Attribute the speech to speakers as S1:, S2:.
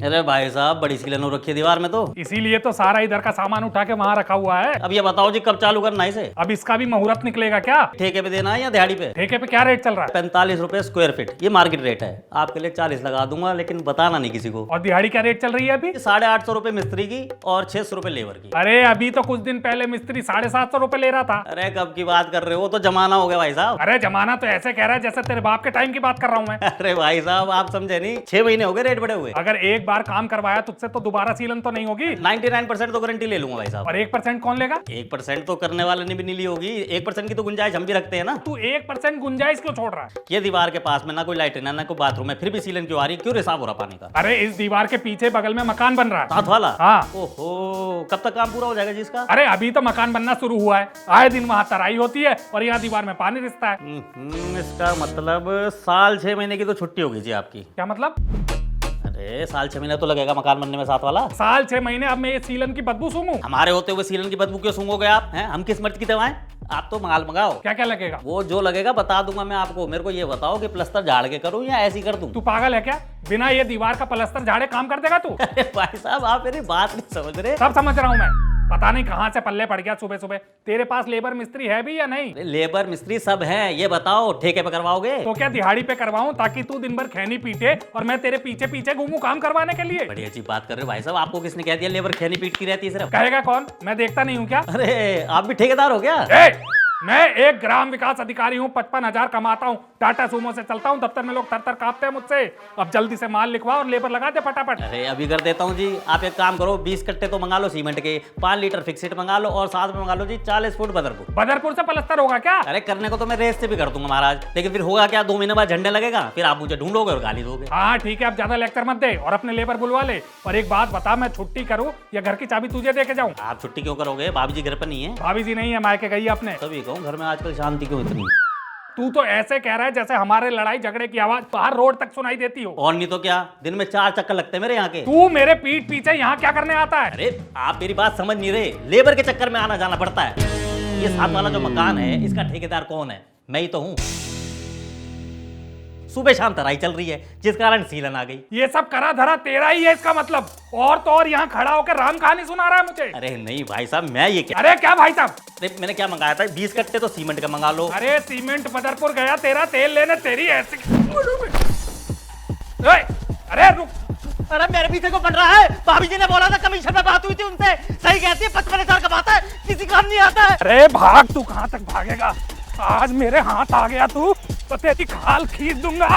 S1: अरे भाई साहब बड़ी सीलन हो रखी है दीवार में तो,
S2: इसीलिए तो सारा इधर का सामान उठा के वहाँ रखा हुआ है।
S1: अब ये बताओ जी कब चालू करना है इसे?
S2: अब इसका भी मुहूर्त निकलेगा क्या?
S1: ठेके पे देना है या दिहाड़ी पे?
S2: ठेके पे क्या रेट चल रहा है?
S1: 45 रुपए स्क्वायर फीट, ये मार्केट रेट है। आपके लिए 40 लगा दूंगा, लेकिन बताना नहीं किसी को।
S2: और दिहाड़ी क्या रेट चल रही है अभी?
S1: 850 रुपए मिस्त्री की और 600 रुपए लेबर की।
S2: अरे अभी तो कुछ दिन पहले मिस्त्री 750 रुपए ले रहा था।
S1: अरे कब की बात कर रहे हो? तो जमाना हो गया भाई साहब।
S2: अरे जमाना तो ऐसे कह रहा है जैसे तेरे बाप के टाइम की बात कर रहा हूँ मैं।
S1: अरे भाई साहब आप समझे नहीं, 6 महीने हो गए रेट बढ़े हुए।
S2: अगर एक बार काम करवाया तुझसे तो दोबारा सीलन तो नहीं होगी।
S1: 99% तो गारंटी ले लूंगा भाई साहब।
S2: और 1% कौन लेगा?
S1: 1% तो करने वाले ने भी नहीं ली होगी। 1% की तो गुंजाइश हम भी रखते हैं ना।
S2: तू 1% गुंजाइश क्यों छोड़ रहा है?
S1: ये दीवार के पास में ना कोई लाइट है ना कोई बाथरूम है, फिर भी सीलन क्यों आ रही है? क्यों रिसाव हो रहा पानी का?
S2: अरे इस दीवार के पीछे बगल में मकान बन रहा है।
S1: साथ वाला?
S2: हाँ।
S1: ओहो, कब तक काम पूरा हो जाएगा जी इसका?
S2: अरे अभी तो मकान बनना शुरू हुआ है। आए दिन वहाँ तराई होती है और यहाँ दीवार में पानी रिसता है।
S1: इसका मतलब साल 6 महीने की तो छुट्टी होगी जी आपकी।
S2: क्या मतलब?
S1: अरे साल 6 महीने तो लगेगा मकान बनने में साथ वाला।
S2: साल 6 महीने अब मैं ये सीलन की बदबू सूंघूं?
S1: हमारे होते हुए सीलन की बदबू क्यों सूंघोगे आप? हैं? हम किस मर्द की दवाएं? आप तो माल मंगाओ।
S2: क्या क्या लगेगा?
S1: वो जो लगेगा बता दूंगा मैं आपको। मेरे को ये बताओ कि प्लस्तर झाड़ के करूं या ऐसी कर दूं?
S2: तू पागल है क्या? बिना ये दीवार का प्लस्तर झाड़े काम कर देगा तू?
S1: अरे भाई साहब आप मेरी बात नहीं समझ रहे।
S2: सब समझ रहा हूँ मैं। पता नहीं कहाँ से पल्ले पड़ गया सुबह सुबह। तेरे पास लेबर मिस्त्री है भी या नहीं?
S1: लेबर मिस्त्री सब हैं, ये बताओ ठेके पे करवाओगे?
S2: तो क्या दिहाड़ी पे करवाऊं ताकि तू दिन भर खैनी पीटे और मैं तेरे पीछे पीछे घूमूं काम करवाने के लिए?
S1: बड़ी अच्छी बात कर रहे हो भाई साहब। आपको किसने कह दिया लेबर खैनी पीटती रहती है सिर्फ?
S2: कहेगा कौन? मैं देखता नहीं हूँ क्या?
S1: अरे आप भी ठेकेदार हो क्या?
S2: मैं एक ग्राम विकास अधिकारी हूँ, 55,000 कमाता हूँ, टाटा सूमो से चलता हूँ, दफ्तर में लोग थर कांपते हैं मुझसे। अब जल्दी से माल लिखवा और लेबर लगा दे फटाफट।
S1: अरे अभी कर देता हूँ जी। आप एक काम करो, 20 कट्टे तो मंगा लो सीमेंट के, 5 लीटर फिक्सिट मंगा लो और साथ में मंगा लो जी 40 फुट बदरपुर।
S2: बदरपुर से पलस्तर होगा क्या?
S1: अरे करने को तो मैं रेस से भी कर दूंगा महाराज, लेकिन फिर होगा क्या? 2 महीने बाद झंडे लगेगा, फिर आप मुझे ढूंढोगे और गाली दोगे।
S2: हाँ ठीक है, अब ज्यादा लेक्चर मत दे और अपने लेबर बुलवा ले। और एक बात बता, मैं छुट्टी करूँ या घर की चाबी तुझे दे के जाऊँ?
S1: आप छुट्टी क्यों करोगे? भाभी जी घर पर नहीं है।
S2: भाभी जी नहीं है, मायके गई है अपने।
S1: तभी कहूँ घर में आजकल शांति क्यों इतनी?
S2: तू तो ऐसे कह रहा है जैसे हमारे लड़ाई झगड़े की आवाज बाहर रोड तक सुनाई देती हो।
S1: और नहीं तो क्या, दिन में 4 चक्कर लगते हैं मेरे यहाँ के।
S2: तू मेरे पीठ पीछे यहाँ क्या करने आता है?
S1: अरे आप मेरी बात समझ नहीं रहे, लेबर के चक्कर में आना जाना पड़ता है। ये साथ वाला जो मकान है इसका ठेकेदार कौन है? मैं ही तो हूँ। सुबह शाम तराई चल रही है जिस कारण सीलन आ गई।
S2: ये सब करा धरा तेरा ही है इसका मतलब। और तो और यहाँ खड़ा होकर राम कहानी सुना रहा है मुझे।
S1: अरे नहीं भाई साहब, मैं ये क्या?
S2: अरे क्या भाई साहब?
S1: अरे मैंने क्या मंगाया था? 20 कट्टे तो सीमेंट का मंगा लो।
S2: अरे सीमेंट बदरपुर गया तेरा तेल लेने, तेरी ऐसी। अरे रुक।
S1: अरे मेरे पीछे को पड़ रहा है। भाभी जी ने बोला था कमीशन में बात हुई थी उनसे, सही कहती है 55,000 कमाता है, किसी काम नहीं आता है।
S2: अरे भाग, तू कहाँ तक भागेगा? आज मेरे हाथ आ गया तू तो तेरी खाल खींच दूंगा।